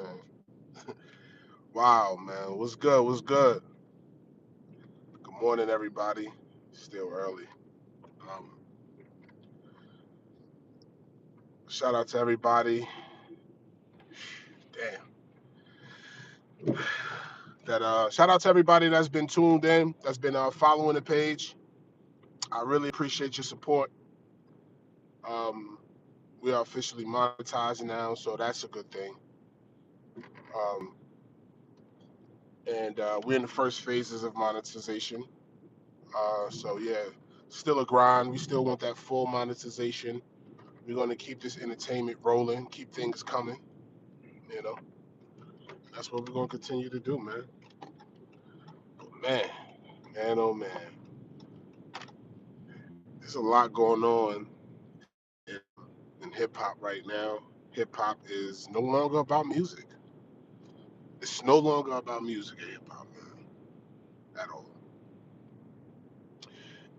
man. Wow, man. What's good? What's good? Good morning, everybody. Still early. Um, Shout out to everybody. Damn. Shout out to everybody that's been tuned in, that's been following the page. I really appreciate your support. Um, we are officially monetizing now, so that's a good thing. Um, and we're in the first phases of monetization. So yeah, still a grind. We still want that full monetization. We're gonna keep this entertainment rolling, keep things coming. You know, that's what we're gonna continue to do, man. But man, oh man, there's a lot going on in, in hip hop right now. Hip hop is no longer about music. It's no longer about music in hip hop, man, at all.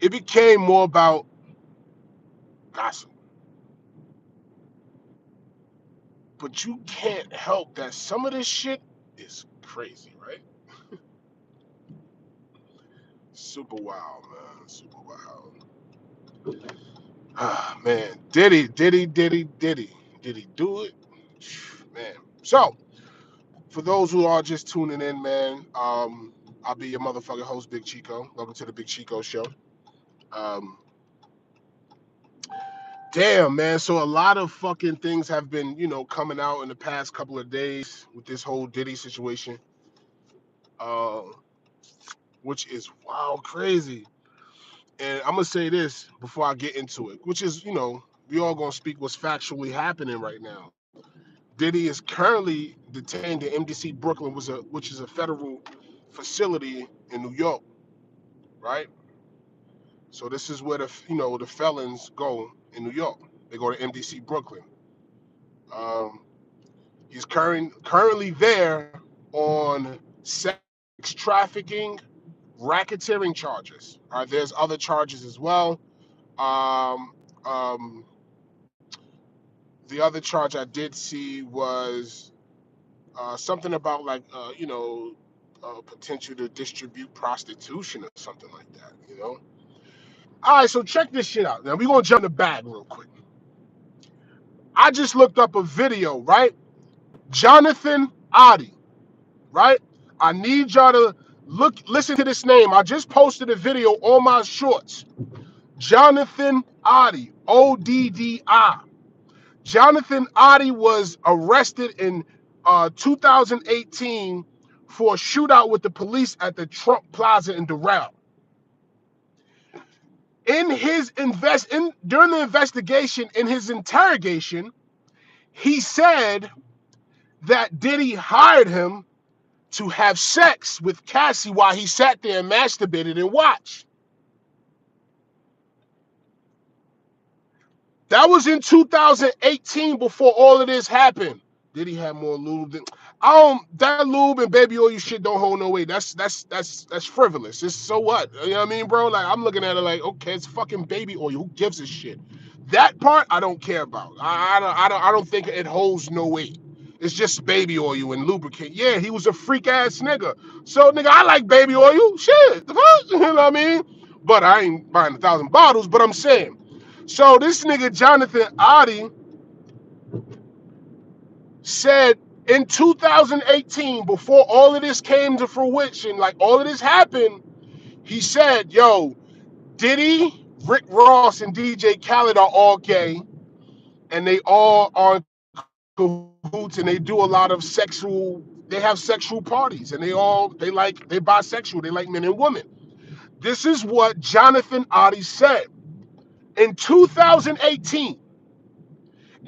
It became more about gossip. But you can't help that some of this shit is crazy, right? Super wild, man. Super wild. Ah, man. Diddy. Did he do it? Man. So, for those who are just tuning in, man, I'll be your motherfucking host, Big Chico. Welcome to the Big Chico Show. Um, Damn, man. So, a lot of fucking things have been, coming out in the past couple of days with this whole Diddy situation, uh, which is wild crazy. And I'm gonna say this before I get into it, which is, we all gonna speak what's factually happening right now. Diddy is currently detained in MDC Brooklyn, which is a federal facility in New York, right? So this is where the felons go in New York. They go to MDC Brooklyn. Um, he's currently there on sex trafficking, racketeering charges. All right, there's other charges as well. Um, um, the other charge I did see was something about like potential to distribute prostitution or something like that. All right, so check this shit out. Now we're gonna jump in the bag real quick. I just looked up a video, right? Jonathan Adi, right? I need y'all to listen to this name. I just posted a video on my shorts. Jonathan Adi, ODDI. Jonathan Adi was arrested in 2018 for a shootout with the police at the Trump Plaza in Doral. During the investigation, in his interrogation, he said that Diddy hired him to have sex with Cassie while he sat there and masturbated and watched. That was in 2018 before all of this happened. Did he have more lube than that lube and baby oil shit don't hold no weight. That's frivolous. It's so what? You know what I mean, bro? Like I'm looking at it like, okay, it's fucking baby oil. Who gives a shit? That part I don't care about. I don't think it holds no weight. It's just baby oil and lubricant. Yeah, he was a freak ass nigga. So nigga, I like baby oil. Shit. The fuck? You know what I mean? But I ain't buying 1,000 bottles, but I'm saying. So this nigga Jonathan Adi said in 2018, before all of this came to fruition, like all of this happened, he said, yo, Diddy, Rick Ross, and DJ Khaled are all gay, and they all are cahoots, and they do a lot of they have sexual parties, and they bisexual, they like men and women. This is what Jonathan Adi said in 2018.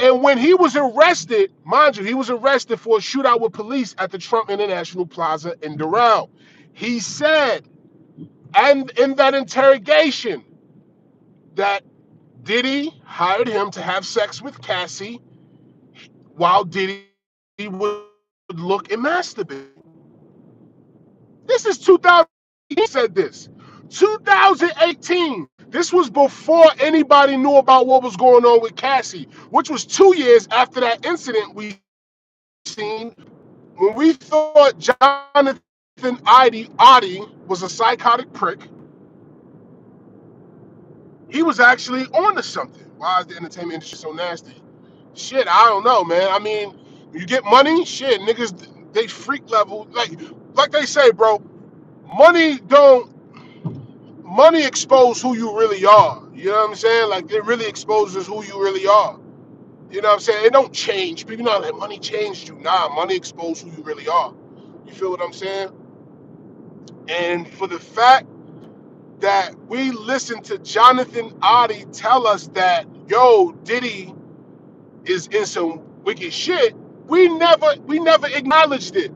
And when he was arrested, mind you, he was arrested for a shootout with police at the Trump International Plaza in Doral. He said, and in that interrogation, that Diddy hired him to have sex with Cassie while Diddy would look and masturbate. This is 2000. He said this. 2018. This was before anybody knew about what was going on with Cassie, which was 2 years after that incident we seen when we thought Jonathan Adi was a psychotic prick, he was actually on to something. Why is the entertainment industry so nasty? Shit, I don't know, man. I mean, you get money, shit, niggas, they freak level. Like they say, bro, money don't, money expose who you really are. You know what I'm saying? Like, it really exposes who you really are. You know what I'm saying? It don't change. People know that money changed you. Nah, money exposed who you really are. You feel what I'm saying? And for the fact that we listen to Jonathan Adi tell us that, yo, Diddy is in some wicked shit, we never acknowledged it.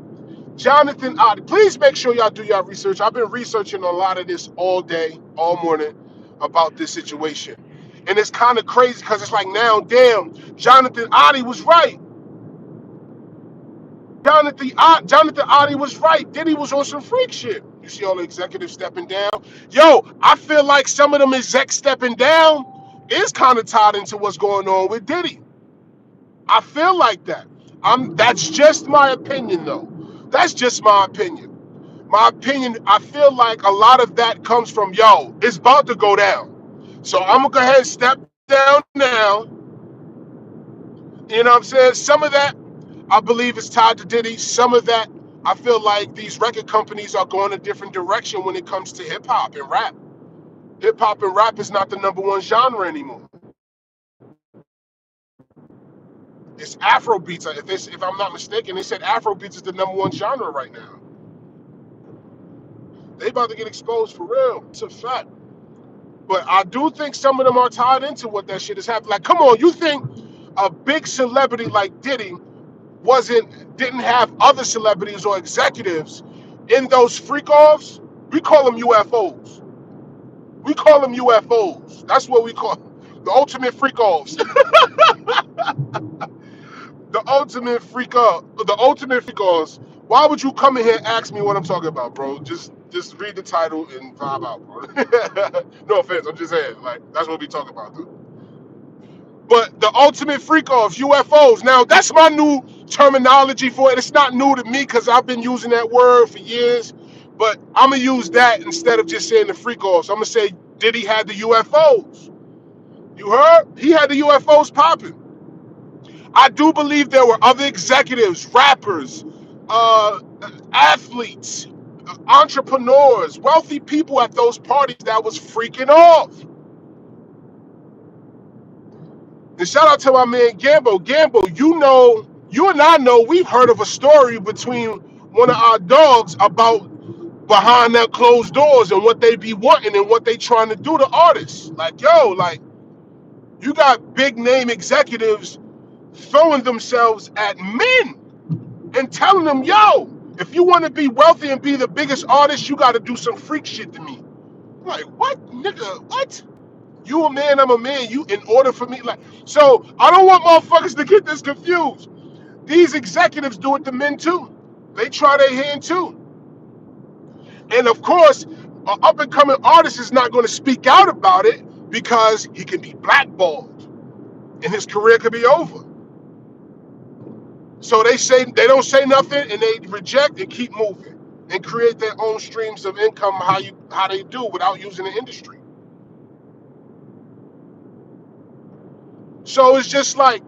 Jonathan Adi, please make sure y'all do y'all research. I've been researching a lot of this all day, all morning about this situation. And it's kind of crazy because it's like, now, damn, Jonathan Adi was right. Jonathan Adi was right. Diddy was on some freak shit. You see all the executives stepping down? Yo, I feel like some of them execs stepping down is kind of tied into what's going on with Diddy. I feel like that. That's just my opinion, though. That's just my opinion. My opinion, I feel like a lot of that comes from, yo, it's about to go down. So I'm going to go ahead and step down now. You know what I'm saying? Some of that, I believe, is tied to Diddy. Some of that, I feel like these record companies are going a different direction when it comes to hip hop and rap. Hip hop and rap is not the number one genre anymore. It's Afro beats. If I'm not mistaken, they said Afro beats is the number one genre right now. They about to get exposed for real. It's a fact. But I do think some of them are tied into what that shit is happening. Like, come on, you think a big celebrity like Diddy didn't have other celebrities or executives in those freak offs? We call them UFOs. We call them UFOs. That's what we call them. The ultimate freak offs. The ultimate freak off. The ultimate freak offs. Why would you come in here and ask me what I'm talking about, bro? Just read the title and vibe out, bro. No offense, I'm just saying, like, that's what we talk about, dude. But the ultimate freak offs, UFOs. Now, that's my new terminology for it. It's not new to me because I've been using that word for years. But I'm going to use that instead of just saying the freak offs. I'm going to say Diddy had the UFOs. You heard? He had the UFOs popping. I do believe there were other executives, rappers, athletes, entrepreneurs, wealthy people at those parties that was freaking off. And shout out to my man Gambo. Gambo, you and I know we've heard of a story between one of our dogs about behind their closed doors and what they be wanting and what they trying to do to artists. Like, yo, like, you got big name executives throwing themselves at men and telling them, yo, if you want to be wealthy and be the biggest artist, you got to do some freak shit to me. I'm like, what, nigga? What? You a man, I'm a man. You, in order for me, like, so I don't want motherfuckers to get this confused. These executives do it to men too. They try their hand too. And of course, an up and coming artist is not going to speak out about it because he can be blackballed and his career could be over. So they don't say nothing and they reject and keep moving and create their own streams of income how they do without using the industry. So it's just like,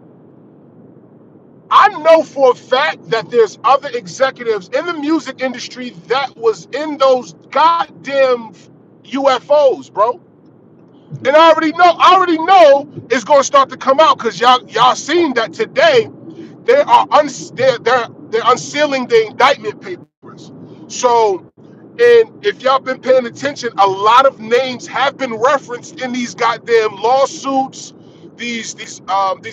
I know for a fact that there's other executives in the music industry that was in those goddamn UFOs, bro. And I already know it's gonna start to come out because y'all seen that today. They're unsealing the indictment papers. So, and if y'all been paying attention, a lot of names have been referenced in these goddamn lawsuits, these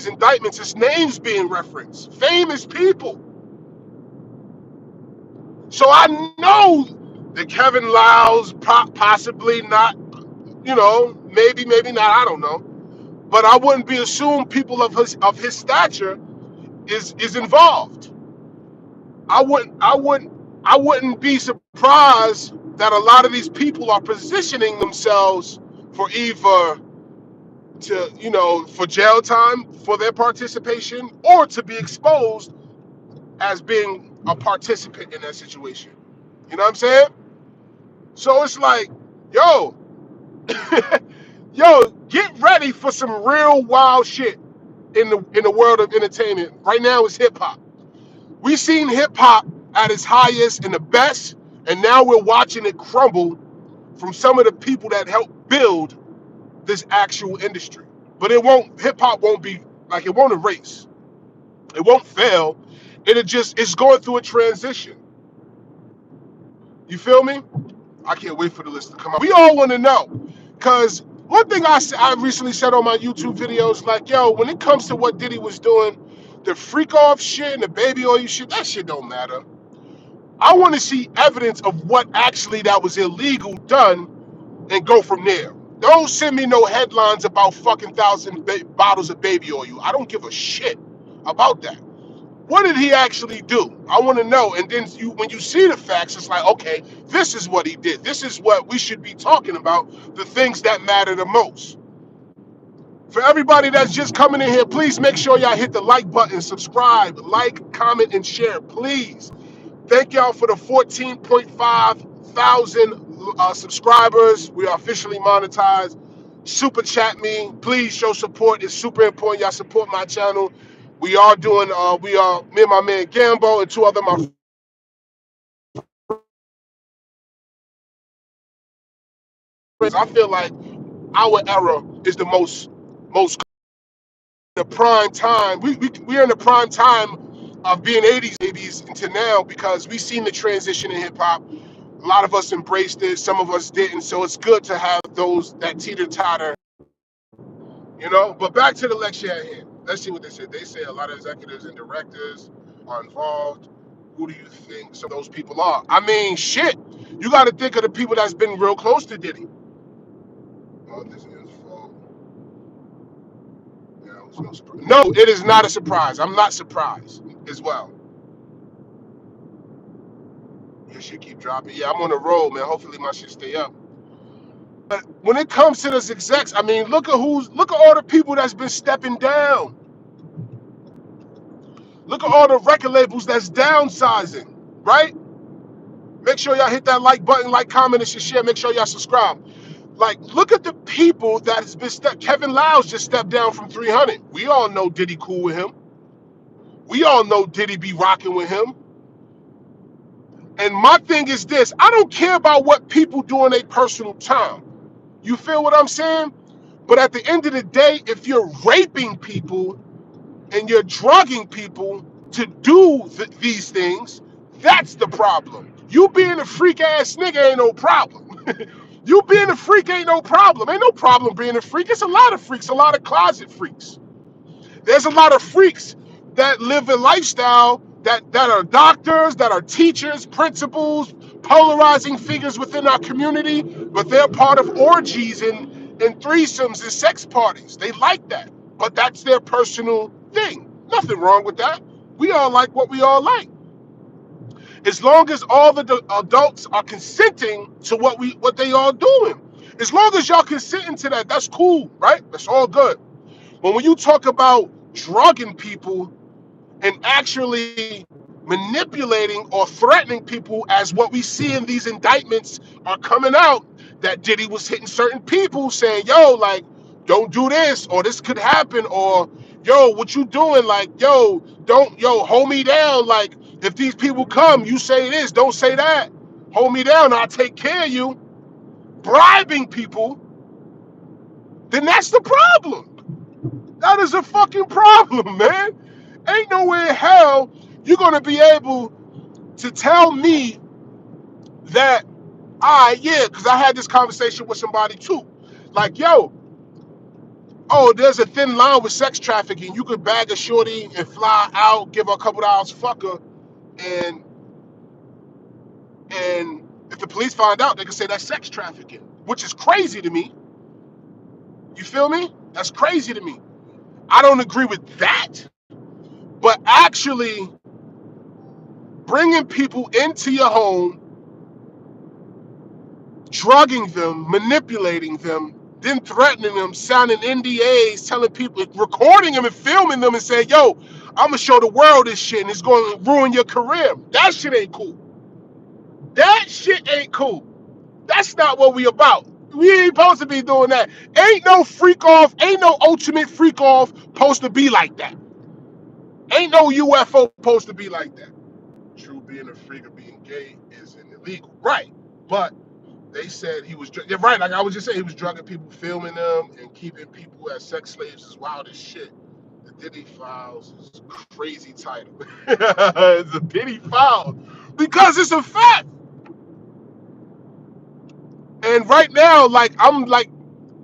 indictments. It's names being referenced, famous people. So I know that Kevin Lyles possibly not, maybe not. I don't know, but I wouldn't be assumed people of his stature is involved. I wouldn't be surprised that a lot of these people are positioning themselves for either for jail time for their participation or to be exposed as being a participant in that situation. You know what I'm saying? So it's like, yo, yo, get ready for some real wild shit in the world of entertainment. Right now it's hip hop. We seen hip hop at its highest and the best, and now we're watching it crumble from some of the people that helped build this actual industry. But it won't. Hip hop won't be like, it won't erase. It won't fail. It's going through a transition. You feel me? I can't wait for the list to come out. We all want to know, because one thing I recently said on my YouTube videos, like, yo, when it comes to what Diddy was doing, the freak off shit and the baby oil shit, that shit don't matter. I want to see evidence of what actually that was illegal done and go from there. Don't send me no headlines about fucking bottles of baby oil. I don't give a shit about that. What did he actually do? I want to know. And then when you see the facts, it's like, okay, this is what he did. This is what we should be talking about, the things that matter the most. For everybody that's just coming in here, please make sure y'all hit the like button, subscribe, like, comment, and share, please. Thank y'all for the 14.5 thousand subscribers. We are officially monetized. Super chat me. Please show support. It's super important. Y'all support my channel. We are doing, me and my man Gambo and two other my friends. I feel like our era is the most the prime time. We're in the prime time of being 80s babies into now, because we seen the transition in hip hop. A lot of us embraced it, some of us didn't. So it's good to have those that teeter totter, you know. But back to the lecture at hand. Let's see what they said. They say a lot of executives and directors are involved. Who do you think some of those people are? I mean, shit. You got to think of the people that's been real close to Diddy. Oh, this is fault. Yeah, it was no surprise. No, it is not a surprise. I'm not surprised as well. Your shit keep dropping. Yeah, I'm on the road, man. Hopefully my shit stay up. But when it comes to this execs, I mean, look at all the people that's been stepping down. Look at all the record labels that's downsizing, right? Make sure y'all hit that like button, like, comment, and share. Make sure y'all subscribe. Like, look at the people that has been Kevin Lyles just stepped down from 300. We all know Diddy cool with him. We all know Diddy be rocking with him. And my thing is this: I don't care about what people do in their personal time. You feel what I'm saying? But at the end of the day, if you're raping people and you're drugging people to do these things, that's the problem. You being a freak ass nigga ain't no problem. You being a freak ain't no problem. Ain't no problem being a freak. It's a lot of freaks, a lot of closet freaks. There's a lot of freaks that live a lifestyle that are doctors, that are teachers, principals, polarizing figures within our community, but they're part of orgies and threesomes and sex parties. They like that, but that's their personal thing. Nothing wrong with that. We all like what we all like. As long as all the adults are consenting to what they all doing. As long as y'all consenting to that, that's cool, right? That's all good. But when you talk about drugging people and actually manipulating or threatening people, as what we see in these indictments are coming out, that Diddy was hitting certain people saying, yo, like, don't do this, or this could happen, or yo, what you doing? Like, yo, hold me down. Like, if these people come, you say this, don't say that. Hold me down, I'll take care of you. Bribing people, then that's the problem. That is a fucking problem, man. Ain't no way in hell you're gonna be able to tell me that, yeah, because I had this conversation with somebody too. Like, yo, oh, there's a thin line with sex trafficking. You could bag a shorty and fly out, give her a couple hours, fuck her, and if the police find out, they can say that's sex trafficking, which is crazy to me. You feel me? That's crazy to me. I don't agree with that. But actually bringing people into your home, drugging them, manipulating them, then threatening them, signing NDAs, telling people, recording them and filming them and saying, yo, I'm gonna show the world this shit and it's gonna ruin your career. That shit ain't cool. That shit ain't cool. That's not what we about. We ain't supposed to be doing that. Ain't no freak off, ain't no ultimate freak off supposed to be like that. Ain't no UFO supposed to be like that. True, being a freak or being gay isn't illegal. Right. But they said he was, yeah, right, like I was just saying, he was drugging people, filming them, and keeping people as sex slaves is wild as shit. The Diddy Files is a crazy title. It's the Diddy Files. Because it's a fact. And right now,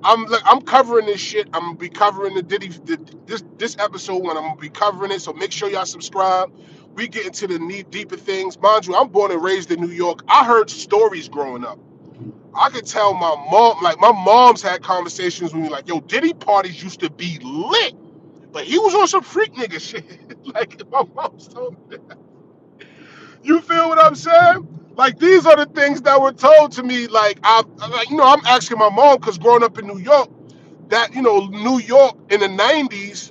I'm covering this shit. I'm gonna be covering this episode when I'm gonna be covering it. So make sure y'all subscribe. We get into the deeper things. Mind you, I'm born and raised in New York. I heard stories growing up. I could tell my mom, like my mom's had conversations with me, like, yo, Diddy parties used to be lit, but he was on some freak nigga shit. Like my mom's told me that. You feel what I'm saying? Like these are the things that were told to me. I'm asking my mom because growing up in New York, that New York in the '90s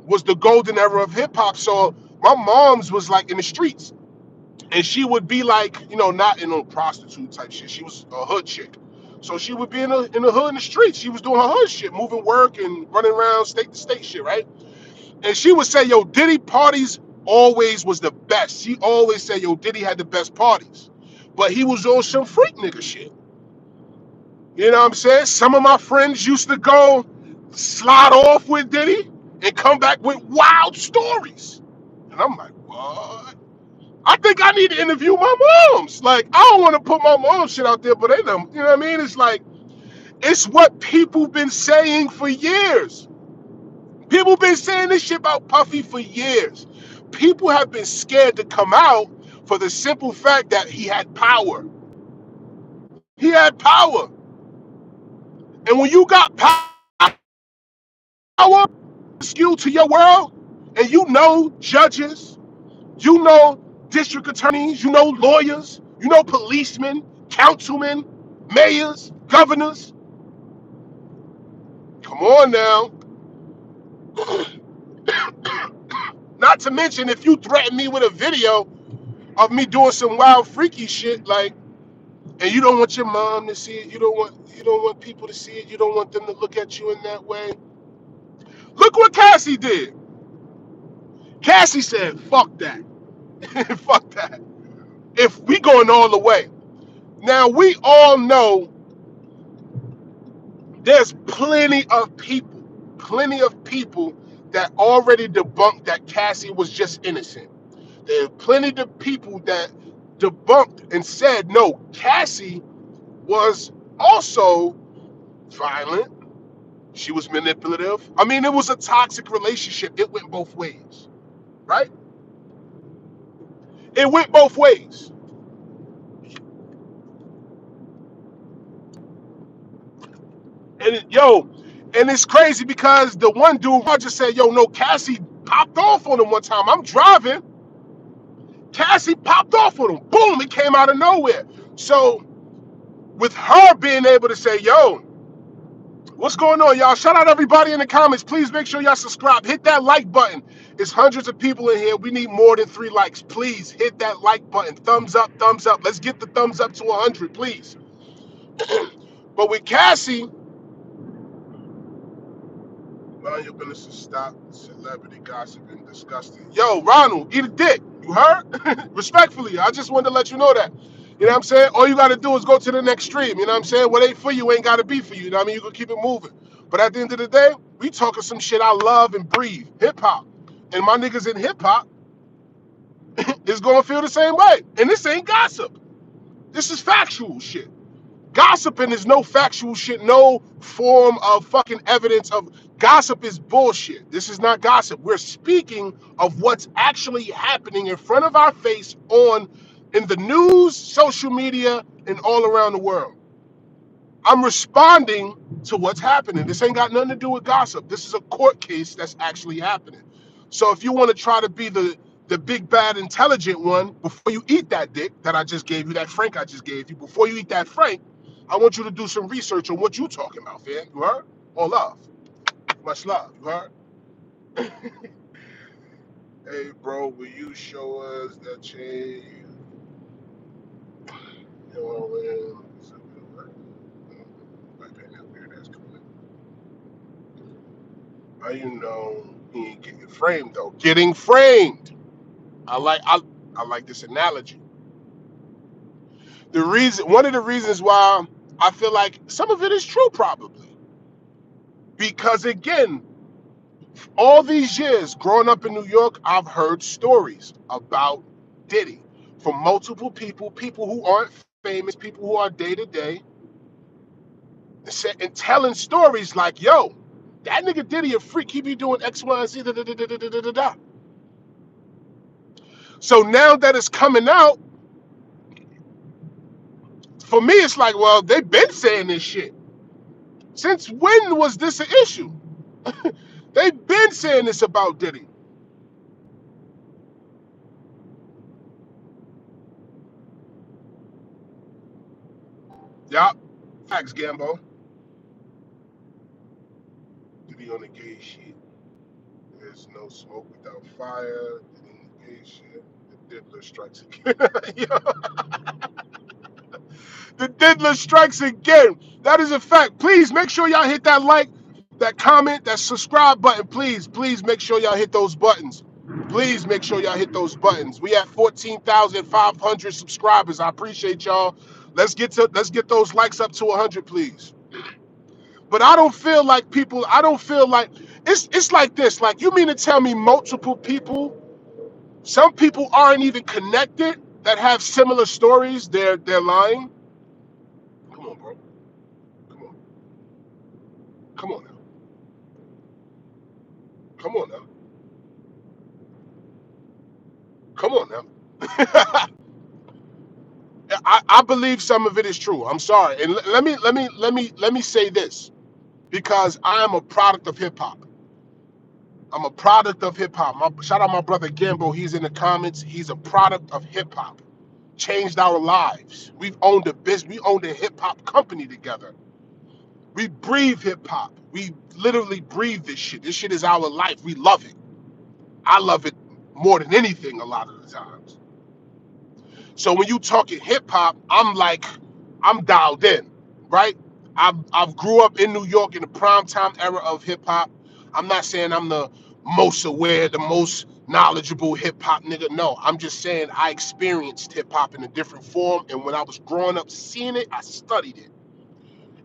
was the golden era of hip hop. So my mom's was like in the streets, and she would be like, not in a prostitute type shit. She was a hood chick, so she would be in the hood in the streets. She was doing her hood shit, moving work and running around state to state shit, right? And she would say, yo, Diddy parties always was the best. She always said, yo, Diddy had the best parties, but he was on some freak nigga shit. You know what I'm saying? Some of my friends used to go slide off with Diddy and come back with wild stories. And I'm like, what? I think I need to interview my moms. Like, I don't want to put my mom shit out there, but they know, you know what I mean? It's like, it's what people been saying for years. People been saying this shit about Puffy for years. People have been scared to come out for the simple fact that he had power. He had power. And when you got power skewed to your world, and judges, district attorneys, lawyers, policemen, councilmen, mayors, governors. Come on now. Not to mention, if you threaten me with a video of me doing some wild freaky shit, like, and you don't want your mom to see it, you don't want people to see it, you don't want them to look at you in that way. Look what Cassie did. Cassie said, fuck that. Fuck that. If we going all the way. Now we all know there's plenty of people that already debunked that Cassie was just innocent. There are plenty of people that debunked and said, no, Cassie was also violent. She was manipulative. I mean, it was a toxic relationship. It went both ways, right? It went both ways. And it's crazy because the one dude just said, yo, no, Cassie popped off on him one time. I'm driving. Cassie popped off on him. Boom, it came out of nowhere. So with her being able to say, yo, what's going on, y'all? Shout out everybody in the comments. Please make sure y'all subscribe. Hit that like button. It's hundreds of people in here. We need more than 3 likes. Please hit that like button. Thumbs up, thumbs up. Let's get the thumbs up to 100, please. But with Cassie, mind your business and stop celebrity gossiping. Disgusting. Yo, Ronald, eat a dick. You heard? Respectfully, I just wanted to let you know that. You know what I'm saying? All you got to do is go to the next stream. You know what I'm saying? What ain't for you ain't got to be for you. You know what I mean? You can keep it moving. But at the end of the day, we talking some shit I love and breathe. Hip-hop. And my niggas in hip-hop is going to feel the same way. And this ain't gossip. This is factual shit. Gossiping is no factual shit, no form of fucking evidence of gossip is bullshit. This is not gossip. We're speaking of what's actually happening in front of our face in the news, social media, and all around the world. I'm responding to what's happening. This ain't got nothing to do with gossip. This is a court case that's actually happening. So if you want to try to be the big bad intelligent one, before you eat that dick that I just gave you, that Frank I just gave you, before you eat that Frank, I want you to do some research on what you talking about, fam. You heard? All love. Much love. You heard? Hey, bro, will you show us that chain? You know what How you know he ain't getting framed though? Getting framed. I like this analogy. One of the reasons why I feel like some of it is true, probably because again, all these years growing up in New York, I've heard stories about Diddy from multiple people, people who aren't famous, people who are day to day, and telling stories like, "Yo, that nigga Diddy a freak. He be doing X, Y, and Z." Da, da, da, da, da, da, da, da. So now that it's coming out, for me, it's like, well, they've been saying this shit. Since when was this an issue? They've been saying this about Diddy. Yup. Facts, Gambo. Diddy on the gay shit. There's no smoke without fire. Diddy on the gay shit. The diddler strikes again. The diddler strikes again. That is a fact. Please make sure y'all hit that like, that comment, that subscribe button. Please make sure y'all hit those buttons. Please make sure y'all hit those buttons. We have 14,500 subscribers. I appreciate y'all. Let's get those likes up to 100, please. But I don't feel like people. I don't feel like it's like this. Like, you mean to tell me multiple people, some people aren't even connected, that have similar stories? They're lying. Come on, bro. Come on. Come on now. Come on now. Come on now. I believe some of it is true. I'm sorry. And let me say this, because I am a product of hip hop. I'm a product of hip hop. Shout out my brother Gambo. He's in the comments. He's a product of hip hop. Changed our lives. We've owned a business. We owned a hip hop company together. We breathe hip hop. We literally breathe this shit. This shit is our life. We love it. I love it more than anything a lot of the times. So when you talking hip hop, I'm dialed in, right? I've grew up in New York in the prime time era of hip hop. I'm not saying I'm the most aware, the most knowledgeable hip hop nigga. No, I'm just saying I experienced hip hop in a different form, and when I was growing up seeing it, I studied it.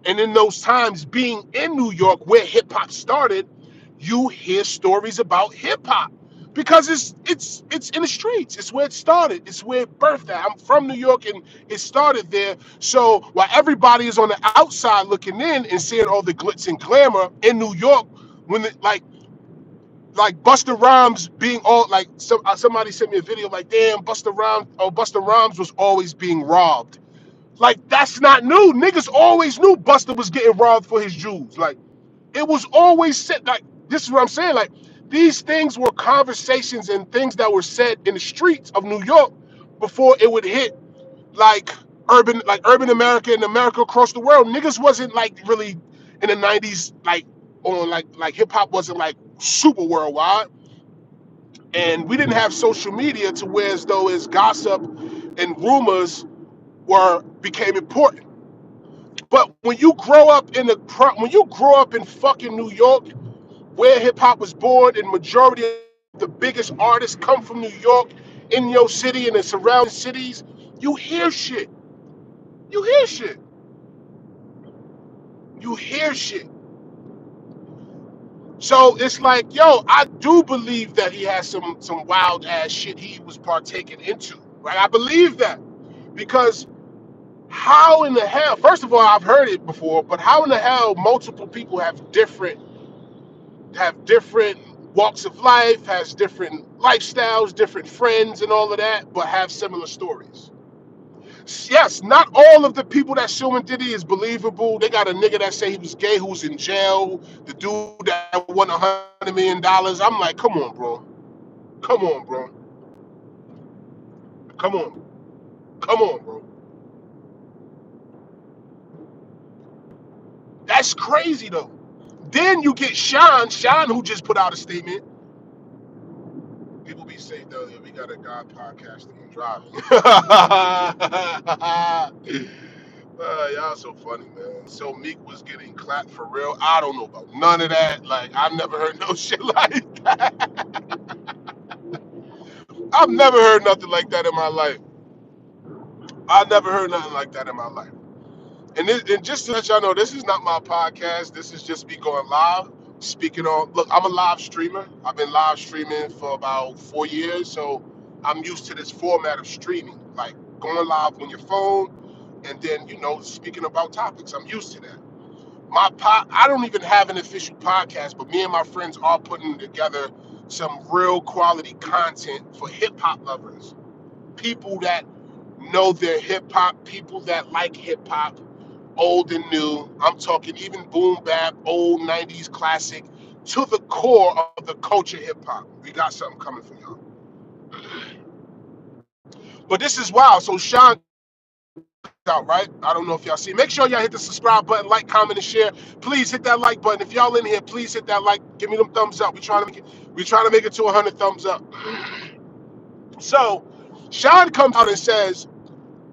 And in those times, being in New York where hip hop started, you hear stories about hip hop because it's in the streets. It's where it started. It's where it birthed at. I'm from New York and it started there. So while everybody is on the outside looking in and seeing all the glitz and glamour in New York, when like Busta Rhymes being all like, somebody sent me a video like, damn, Busta Rhymes was always being robbed. Like, that's not new. Niggas always knew Busta was getting robbed for his jewels. Like, it was always said. Like, this is what I'm saying. Like, these things were conversations and things that were said in the streets of New York before it would hit like urban America and America across the world. Niggas wasn't like really in the 90s, like on like hip hop wasn't like super worldwide. And we didn't have social media to where as though as gossip and rumors were became important. But when you grow up in fucking New York, where hip hop was born, and majority of the biggest artists come from New York, in your city and the surrounding cities, you hear shit. You hear shit. You hear shit. So it's like, yo, I do believe that he has some wild ass shit he was partaking into. Right? I believe that. Because how in the hell, first of all, I've heard it before, but how in the hell multiple people have different walks of life, has different lifestyles, different friends, and all of that, but have similar stories. Yes, not all of the people that suing Diddy is believable. They got a nigga that say he was gay who's in jail. The dude that won $100 million. I'm like, come on, bro. Come on, bro. Come on. Come on, bro. That's crazy though. Then you get Shyne who just put out a statement. People be saved earlier. We got a guy podcasting and driving. Y'all so funny, man. So Meek was getting clapped for real. I don't know about none of that. Like, I've never heard no shit like that. I've never heard nothing like that in my life. I've never heard nothing like that in my life. And just to let y'all know, this is not my podcast. This is just me going live, speaking on. Look, I'm a live streamer. I've been live streaming for about 4 years, so I'm used to this format of streaming, like going live on your phone, and then speaking about topics. I'm used to that. I don't even have an official podcast, but me and my friends are putting together some real quality content for hip hop lovers, people that know their hip hop, people that like hip hop, old and new. I'm talking even boom bap, old 90s classic, to the core of the culture hip hop. We got something coming for y'all. But this is wild. So Shyne out, right? I don't know if y'all see. Make sure y'all hit the subscribe button, like, comment, and share. Please hit that like button. If y'all in here, please hit that like. Give me them thumbs up. We trying to make it to 100 thumbs up. So Shyne comes out and says,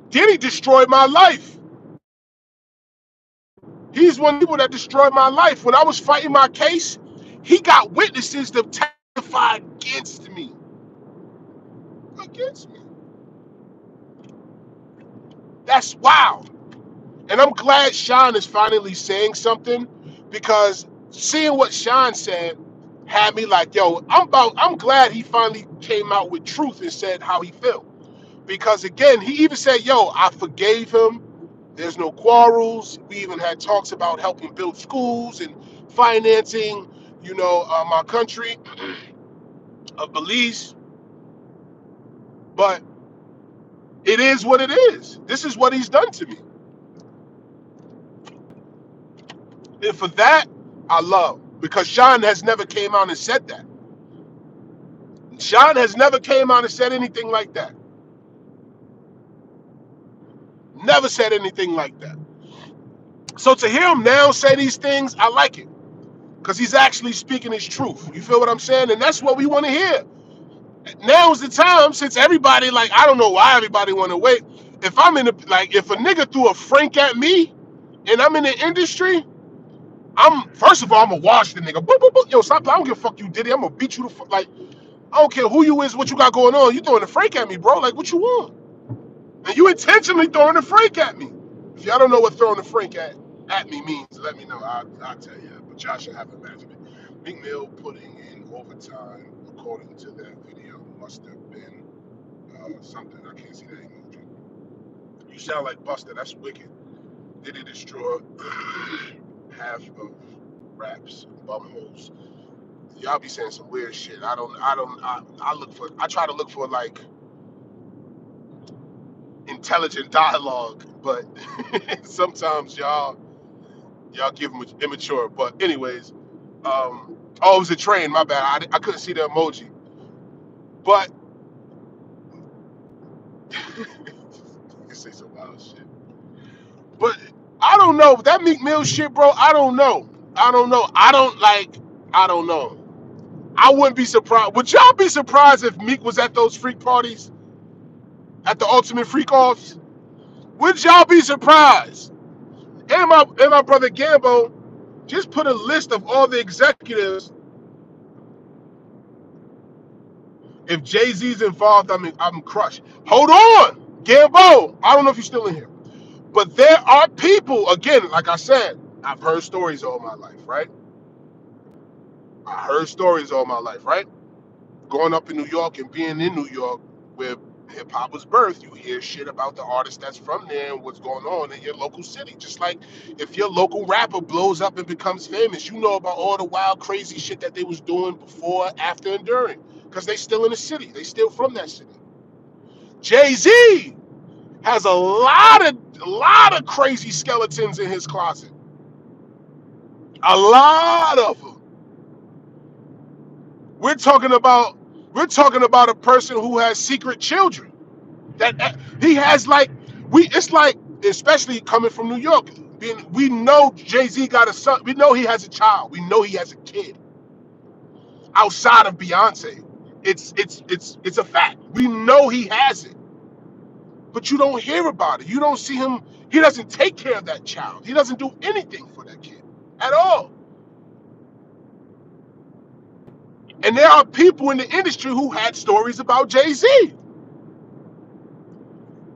Diddy destroyed my life. He's one of the people that destroyed my life. When I was fighting my case, he got witnesses to testify against me. Against me. That's wild. And I'm glad Shyne is finally saying something, because seeing what Shyne said had me like, yo, I'm glad he finally came out with truth and said how he felt. Because again, he even said, yo, I forgave him. There's no quarrels. We even had talks about helping build schools and financing, my country of Belize. But it is what it is. This is what he's done to me. And for that, I love. Because Shyne has never came out and said that. Shyne has never came out and said anything like that. Never said anything like that. So to hear him now say these things, I like it. Because he's actually speaking his truth. You feel what I'm saying? And that's what we want to hear. Now's the time, since everybody, like, I don't know why everybody want to wait. If I'm in if a nigga threw a frank at me and I'm in the industry, first of all, I'm gonna wash the nigga. Boop, boop, boop. Yo, stop. I don't give a fuck you, Diddy. I'm gonna beat you the fuck. Like, I don't care who you is, what you got going on. You throwing a frank at me, bro. Like, what you want? And you intentionally throwing a frank at me. If y'all don't know what throwing a frank at me means, let me know. I'll tell you. But y'all should have imagined it. Meek Mill putting in overtime, according to that video, must have been something. I can't see that emoji. You sound like Buster. That's wicked. Did it destroy half of raps, bumholes? Y'all be saying some weird shit. I try to look for like intelligent dialogue, but sometimes y'all give them immature. But anyways, oh, it was a train. My bad. I couldn't see the emoji. But you say some wild shit. But I don't know that Meek Mill shit, bro. I don't know. I don't know. I don't know. I wouldn't be surprised. Would y'all be surprised if Meek was at those freak parties, at the Ultimate Freak Offs? Would y'all be surprised? And my brother Gambo just put a list of all the executives. If Jay-Z's involved, I'm crushed. Hold on, Gambo. I don't know if you're still in here, but there are people. Again, like I said, I've heard stories all my life, right? I heard stories all my life, right? Growing up in New York and being in New York, where hip hop was birthed, you hear shit about the artist that's from there and what's going on in your local city. Just like if your local rapper blows up and becomes famous, you know about all the wild, crazy shit that they was doing before, after, and during. Because they still in the city. They still from that city. Jay-Z has a lot of crazy skeletons in his closet. A lot of them. We're talking about a person who has secret children. That he has it's like, especially coming from New York, we know Jay-Z got a son. We know he has a child. We know he has a kid outside of Beyonce. It's a fact. We know he has it, but you don't hear about it. You don't see him. He doesn't take care of that child. He doesn't do anything for that kid at all. And there are people in the industry who had stories about Jay-Z.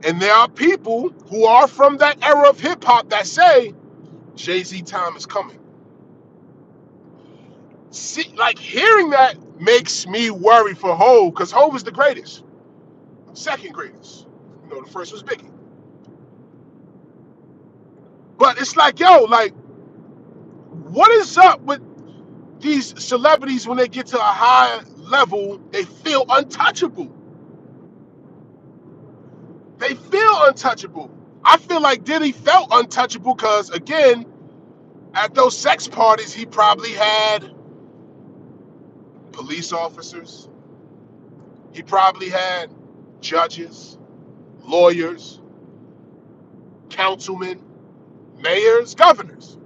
And there are people who are from that era of hip hop that say Jay-Z time is coming. See, like hearing that makes me worry for Hov, because Hov is the greatest, second greatest. You know, the first was Biggie. But it's like, yo, like, what is up with these celebrities when they get to a high level? They feel untouchable. They feel untouchable. I feel like Diddy felt untouchable because, again, at those sex parties, he probably had police officers. He probably had judges, lawyers, councilmen, mayors, governors.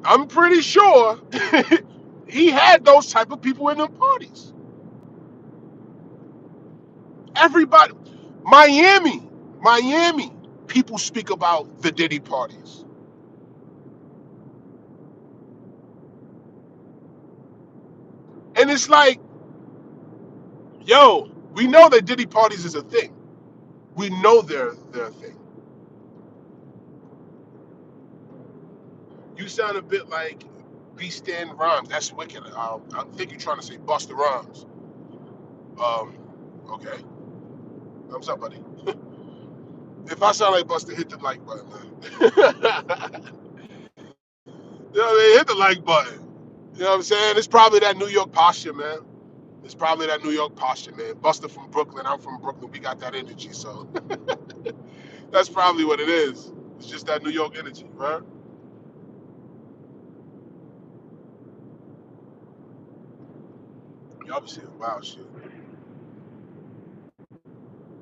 I'm pretty sure he had those type of people in the parties. Everybody, Miami, people speak about the Diddy parties. And it's like, yo, we know that Diddy parties is a thing. We know they're a thing. You sound a bit like Beastin Rhymes. That's wicked. I think you're trying to say Busta Rhymes. Okay. Thumbs up, buddy. If I sound like Busta, hit the like button, man. You know what I mean? Hit the like button. You know what I'm saying? It's probably that New York posture, man. It's probably that New York posture, man. Busta from Brooklyn. I'm from Brooklyn. We got that energy, so that's probably what it is. It's just that New York energy, right? Y'all be seeing wild shit.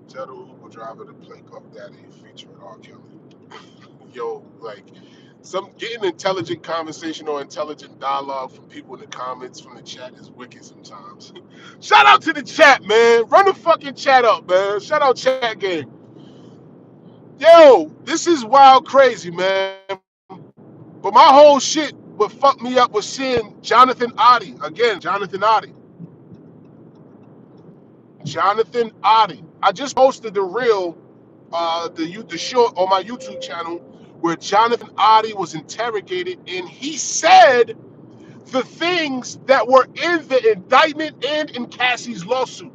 Tell the Uber driver to play Puff Daddy featuring R. Kelly. Yo, like, some getting intelligent conversation or intelligent dialogue from people in the comments from the chat is wicked sometimes. Shout out to the chat, man. Run the fucking chat up, man. Shout out chat game. Yo, this is wild crazy, man. But my whole shit, what fucked me up was seeing Jonathan Oddie. Again, Jonathan Oddie. Jonathan Oddie. I just posted the reel, the short on my YouTube channel where Jonathan Oddie was interrogated and he said the things that were in the indictment and in Cassie's lawsuit.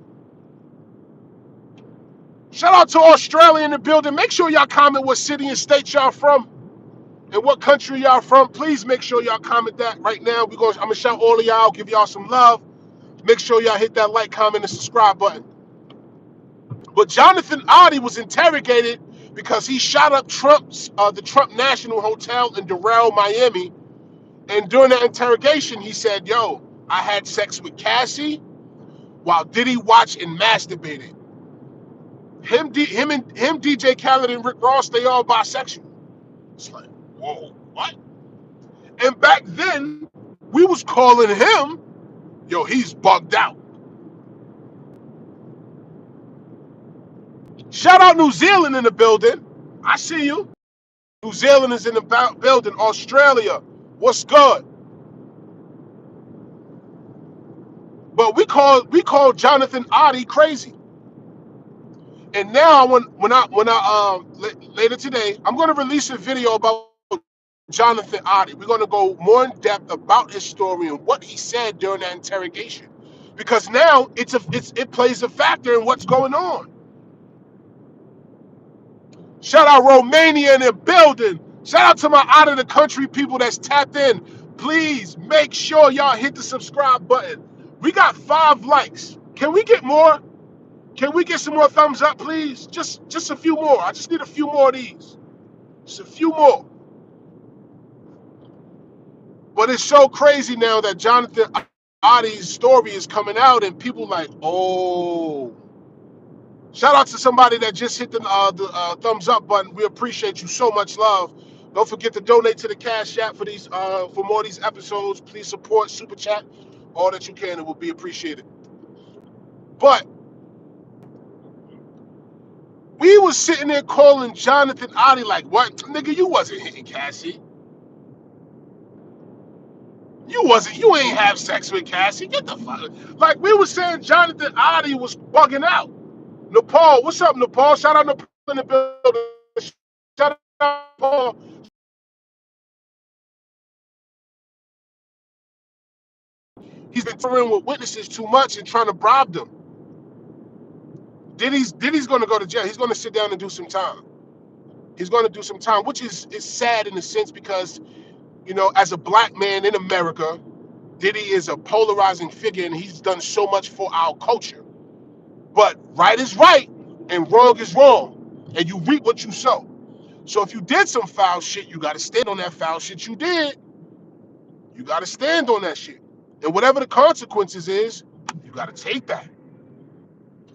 Shout out to Australia in the building. Make sure y'all comment what city and state y'all from and what country y'all from. Please make sure y'all comment that right now. I'm gonna shout all of y'all, give y'all some love. Make sure y'all hit that like, comment, and subscribe button. But Jonathan Oddie was interrogated because he shot up the Trump National Hotel in Doral, Miami. And during that interrogation, he said, yo, I had sex with Cassie while Diddy watched and masturbated. Him, DJ Khaled, and Rick Ross, they all bisexual. It's like, whoa, what? And back then, we was calling him, yo, he's bugged out. Shout out New Zealand in the building. I see you. New Zealand is in the building. Australia, what's good? But we call Jonathan Oddie crazy. And now later today, I'm going to release a video about Jonathan Oddie. We're going to go more in depth about his story and what he said during that interrogation, because now it plays a factor in what's going on. Shout out Romania in the building. Shout out to my out of the country people that's tapped in. Please make sure y'all hit the subscribe button. We got 5 likes. Can we get more? Can we get some more thumbs up, please? Just a few more. I just need a few more of these. Just a few more. But it's so crazy now that Jonathan Oddie's story is coming out and people like, oh. Shout out to somebody that just hit the thumbs up button. We appreciate you so much, love. Don't forget to donate to the Cash App for more of these episodes. Please support Super Chat. All that you can, it will be appreciated. But we was sitting there calling Jonathan Oddie like, what? Nigga, you wasn't hitting Cassie. You ain't have sex with Cassie. Get the fuck. Like, we was saying Jonathan Oddie was bugging out. Nepal, what's up, Nepal? Shout out Nepal in the building. Shout out Nepal. He's been touring with witnesses too much and trying to bribe them. Diddy's gonna go to jail. He's gonna sit down and do some time. He's gonna do some time, which is sad in a sense because, you know, as a black man in America, Diddy is a polarizing figure and he's done so much for our culture. But right is right and wrong is wrong. And you reap what you sow. So if you did some foul shit, you gotta stand on that foul shit you did. You gotta stand on that shit. And whatever the consequences is, you gotta take that.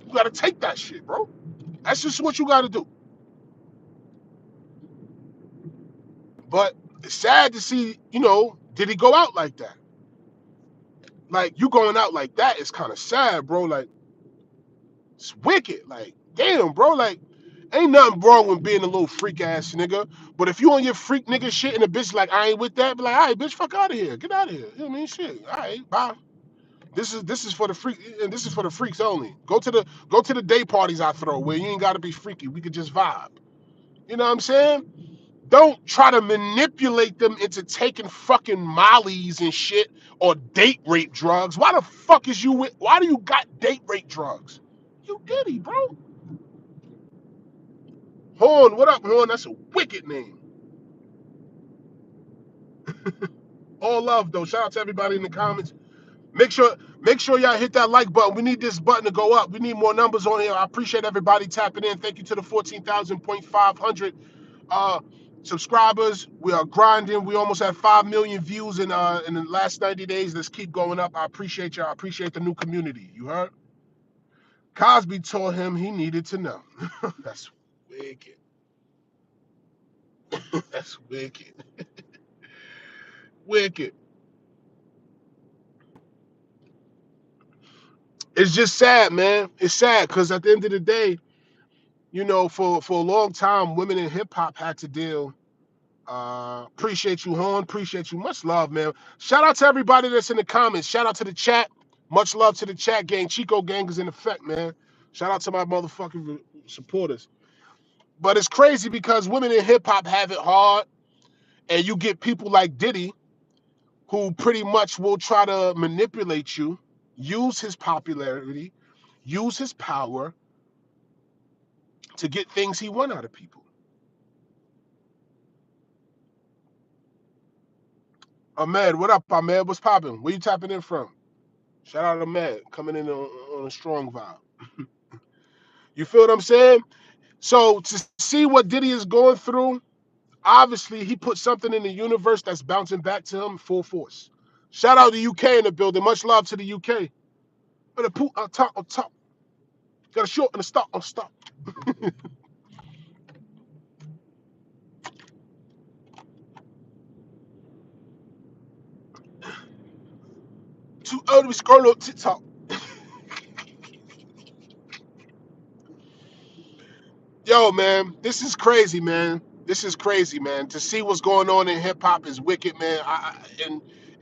You gotta take that shit, bro. That's just what you gotta do. But it's sad to see, you know, did he go out like that? Like, you going out like that is kind of sad, bro. Like, it's wicked. Like, damn, bro. Like, ain't nothing wrong with being a little freak ass nigga. But if you on your freak nigga shit and a bitch like, I ain't with that, be like, all right, bitch, fuck out of here. Get out of here. You know what I mean? Shit. All right, bye. This is for the freak, and this is for the freaks only. Go to the day parties I throw where you ain't gotta be freaky. We could just vibe. You know what I'm saying? Don't try to manipulate them into taking fucking mollies and shit or date rape drugs. Why the fuck is you with? Why do you got date rape drugs? You Diddy, bro. Horn, what up, Horn? That's a wicked name. All love though. Shout out to everybody in the comments. Make sure y'all hit that like button. We need this button to go up. We need more numbers on here. I appreciate everybody tapping in. Thank you to the 14,500 uh subscribers. We are grinding. We almost had 5 million views in the last 90 days. Let's keep going up. I appreciate y'all. I appreciate the new community. You heard? Cosby told him he needed to know. That's wicked. That's wicked. Wicked. It's just sad, man. It's sad because at the end of the day, you know, for a long time, women in hip hop had to deal. Appreciate you, Horn. Appreciate you. Much love, man. Shout out to everybody that's in the comments. Shout out to the chat. Much love to the chat gang. Chico gang is in effect, man. Shout out to my motherfucking supporters. But it's crazy because women in hip hop have it hard, and you get people like Diddy who pretty much will try to manipulate you, use his popularity, use his power to get things he want out of people. Ahmed, what up, Ahmed? What's popping? Where you tapping in from? Shout out to Ahmed, coming in on a strong vibe. You feel what I'm saying? So to see what Diddy is going through, obviously he put something in the universe that's bouncing back to him full force. Shout out to UK in the building. Much love to the UK. But a put on top. Got a short and a stop on stop. Too early to scroll on TikTok. Yo, man, this is crazy, man. This is crazy, man. To see what's going on in hip hop is wicked, man.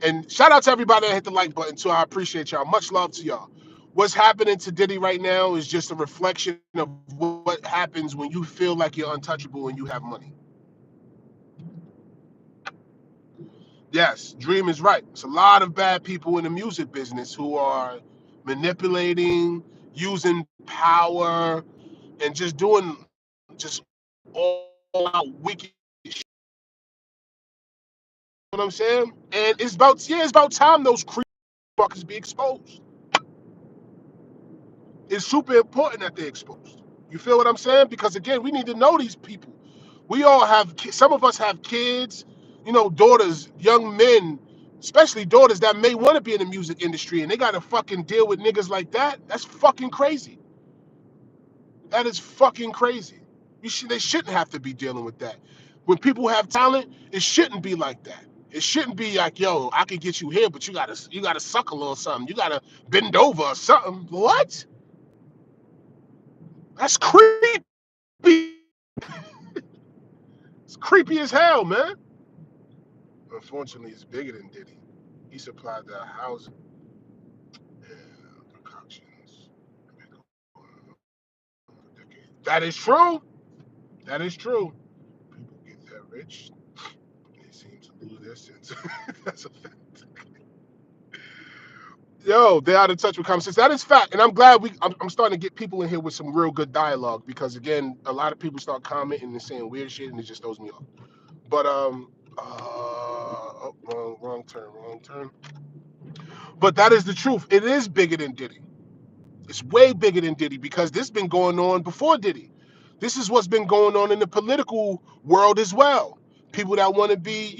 And shout out to everybody that hit the like button too. I appreciate y'all. Much love to y'all. What's happening to Diddy right now is just a reflection of what happens when you feel like you're untouchable and you have money. Yes, Dream is right. It's a lot of bad people in the music business who are manipulating, using power, and just doing just all out wicked shit. You know what I'm saying? And it's about time those creep fuckers be exposed. It's super important that they're exposed. You feel what I'm saying? Because again, we need to know these people. We all have some of us have kids, you know, daughters, young men, especially daughters that may want to be in the music industry and they gotta fucking deal with niggas like that. That's fucking crazy. That is fucking crazy. They shouldn't have to be dealing with that. When people have talent, it shouldn't be like that. It shouldn't be like, yo, I could get you here, but you gotta suckle or something. You gotta bend over or something. What? That's creepy. It's creepy as hell, man. Unfortunately, it's bigger than Diddy. He supplied the housing and concoctions. That is true. That is true. People get that rich, they seem to lose their sense. That's a fact. Yo, they're out of touch with common sense. That is fact, and I'm glad I'm starting to get people in here with some real good dialogue because again, a lot of people start commenting and saying weird shit, and it just throws me off. But wrong turn, wrong turn. But that is the truth. It is bigger than Diddy. It's way bigger than Diddy because this has been going on before Diddy. This is what's been going on in the political world as well. People that want to be,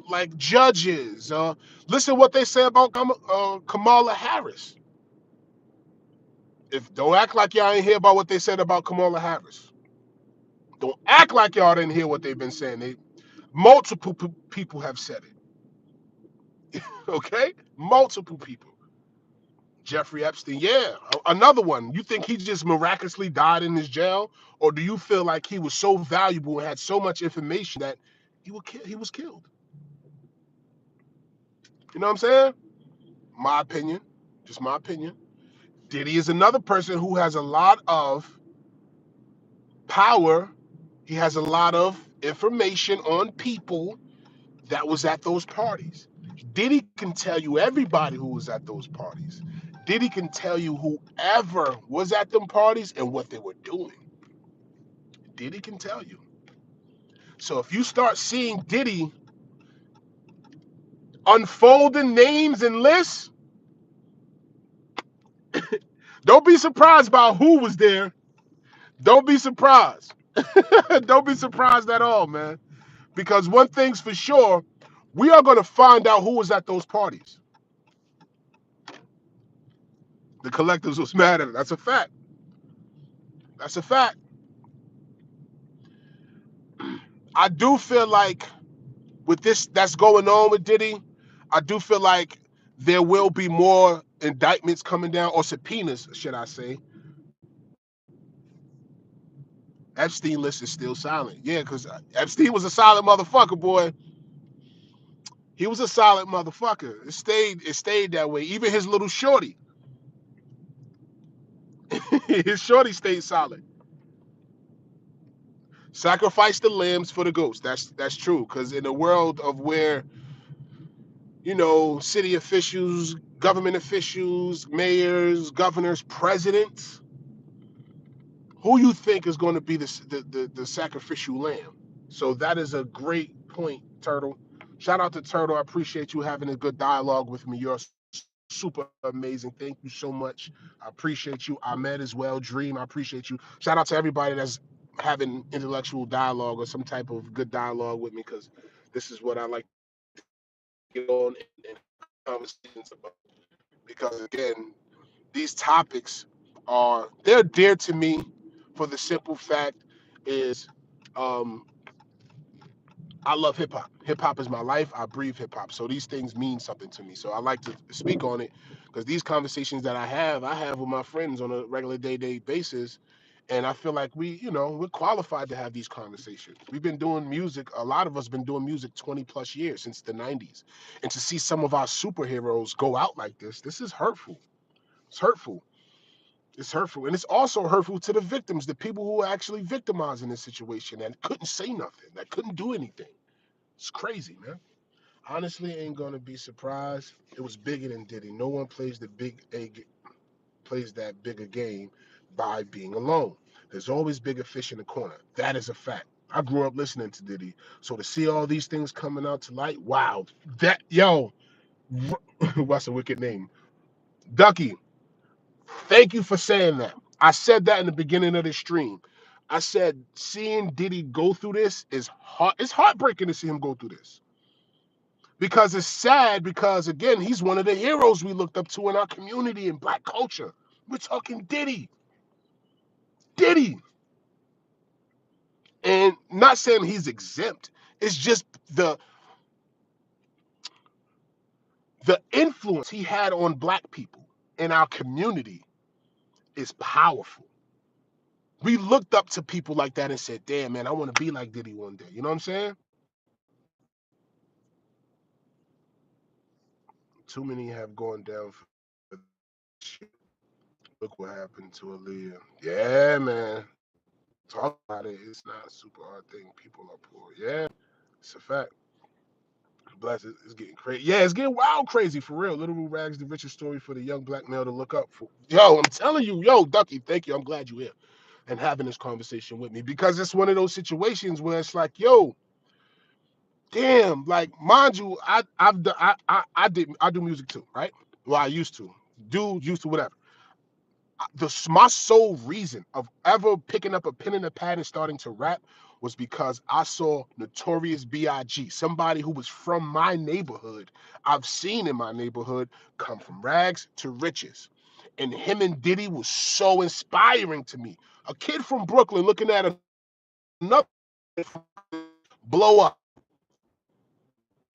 like judges. Listen to what they say about Kamala Harris. If don't act like y'all ain't hear about what they said about Kamala Harris. Don't act like y'all didn't hear what they've been saying. Multiple people have said it. Okay, multiple people. Jeffrey Epstein, yeah, another one. You think he just miraculously died in his jail, or do you feel like he was so valuable and had so much information that he was killed? You know what I'm saying? My opinion, just my opinion. Diddy is another person who has a lot of power. He has a lot of information on people that was at those parties. Diddy can tell you everybody who was at those parties. Diddy can tell you whoever was at them parties and what they were doing. Diddy can tell you. So if you start seeing Diddy unfolding names and lists, don't be surprised by who was there. Don't be surprised. Don't be surprised at all, man. Because one thing's for sure, we are going to find out who was at those parties. The collectives was mad at it. That's a fact. That's a fact. I do feel like with this that's going on with Diddy, I do feel like there will be more indictments coming down, or subpoenas, should I say. Epstein list is still silent. Yeah, because Epstein was a solid motherfucker, boy. He was a solid motherfucker. It stayed that way. Even his little shorty, his shorty stayed solid. Sacrifice the lambs for the goats. That's true. Because in a world of where city officials, government officials, mayors, governors, presidents, who you think is going to be the sacrificial lamb? So that is a great point, Turtle. Shout out to Turtle. I appreciate you having a good dialogue with me. You're super amazing. Thank you so much. I appreciate you. Ahmed as well. Dream, I appreciate you. Shout out to everybody that's having intellectual dialogue or some type of good dialogue with me because this is what I like to get on and conversations about. Because again, these topics they're dear to me for the simple fact is um, I love hip hop. Hip hop is my life. I breathe hip hop. So these things mean something to me. So I like to speak on it because these conversations that I have with my friends on a regular day basis. And I feel like we're qualified to have these conversations. We've been doing music. A lot of us been doing music 20 plus years since the 90s. And to see some of our superheroes go out like this is hurtful. It's hurtful. It's hurtful. And it's also hurtful to the victims, the people who are actually victimized in this situation and couldn't say nothing, that couldn't do anything. It's crazy, man. Honestly, ain't gonna be surprised. It was bigger than Diddy. No one plays that bigger game by being alone. There's always bigger fish in the corner. That is a fact. I grew up listening to Diddy, so to see all these things coming out to light, wow. What's a wicked name? Ducky. Thank you for saying that. I said that in the beginning of the stream. I said seeing Diddy go through this is heart. It's heartbreaking to see him go through this because it's sad. Because again, he's one of the heroes we looked up to in our community and Black culture. We're talking Diddy, Diddy, and not saying he's exempt. It's just the influence he had on Black people in our community is powerful. We looked up to people like that and said, damn, man, I want to be like Diddy one day. You know what I'm saying? Too many have gone down for shit. Look what happened to Aaliyah. Yeah, man. Talk about it. It's not a super hard thing. People are poor. Yeah, it's a fact. Bless it. It's getting crazy. Yeah, it's getting wild crazy for real. Little Moo Rags, the richest story for the young black male to look up for. Yo, I'm telling you, yo, Ducky, thank you. I'm glad you're here and having this conversation with me because it's one of those situations where it's like, yo, damn, like mind you, I do music too, right? Well, I used to whatever. My sole reason of ever picking up a pen and a pad and starting to rap was because I saw Notorious B.I.G., somebody who was from my neighborhood, I've seen in my neighborhood, come from rags to riches. And him and Diddy was so inspiring to me. A kid from Brooklyn looking at another blow up.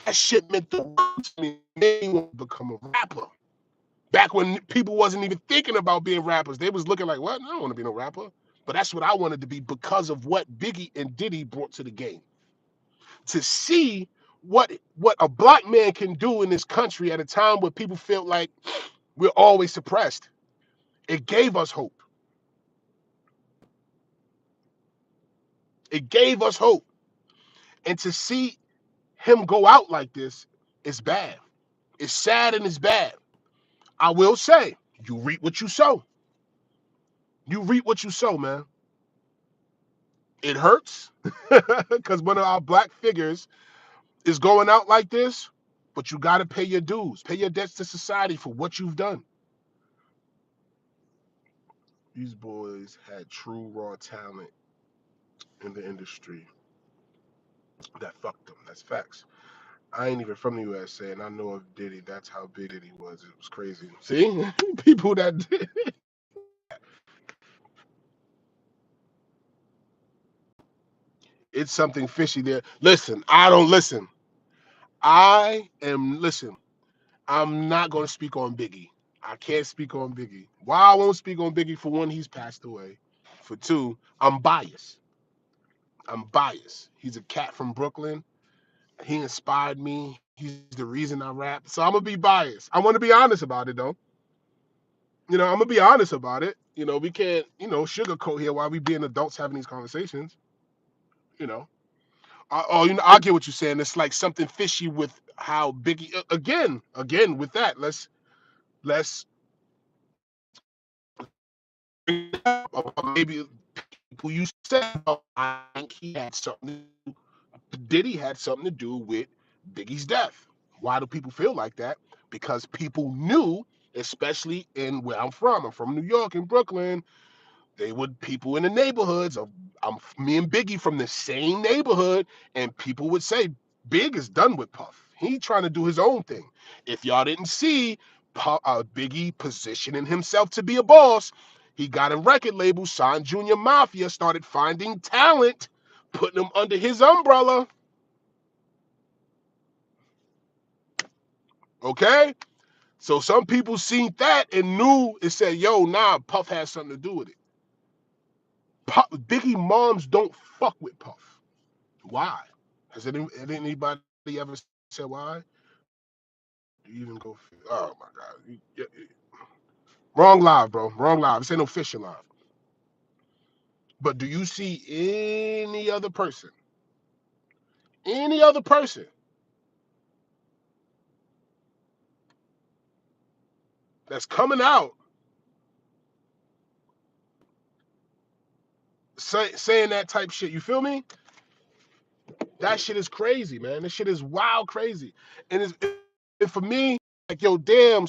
That shit meant the world to me. Made me want to become a rapper. Back when people wasn't even thinking about being rappers, they was looking like, what? I don't want to be no rapper. But that's what I wanted to be because of what Biggie and Diddy brought to the game. To see what a black man can do in this country at a time where people feel like we're always suppressed. It gave us hope. It gave us hope. And to see him go out like this is bad. It's sad and it's bad. I will say, you reap what you sow. You reap what you sow, man. It hurts because one of our black figures is going out like this, but you got to pay your dues, pay your debts to society for what you've done. These boys had true raw talent in the industry that fucked them. That's facts. I ain't even from the USA, and I know of Diddy. That's how big Diddy was. It was crazy. See, people that did. It's something fishy there. Listen, I don't listen. I am listen. I'm not going to speak on Biggie. I can't speak on Biggie. Why I won't speak on Biggie? For one, he's passed away. For two, I'm biased. I'm biased. He's a cat from Brooklyn. He inspired me. He's the reason I rap. So I'm gonna be biased. I want to be honest about it though. I'm gonna be honest about it. We can't, sugarcoat here while we being adults having these conversations. You know. I get what you're saying. It's like something fishy with how Biggie. Again with that. Let's maybe people you said. I think he had something. Diddy had something to do with Biggie's death. Why do people feel like that? Because people knew, especially in where I'm from. I'm from New York and Brooklyn. They would people in the neighborhoods of me and Biggie from the same neighborhood, and people would say Big is done with Puff. He trying to do his own thing. If y'all didn't see Biggie positioning himself to be a boss, he got a record label, signed Junior Mafia, started finding talent, putting them under his umbrella. Okay? So some people seen that and knew and said, yo, nah, Puff has something to do with it. Biggie moms don't fuck with Puff. Why? Anybody ever said why? Do you even go? Oh my God! Wrong live, bro. Wrong live. This ain't no fishing live. But do you see any other person that's coming out saying that type shit? You feel me? That shit is crazy, man. This shit is wild crazy. And for me, like, yo, damn,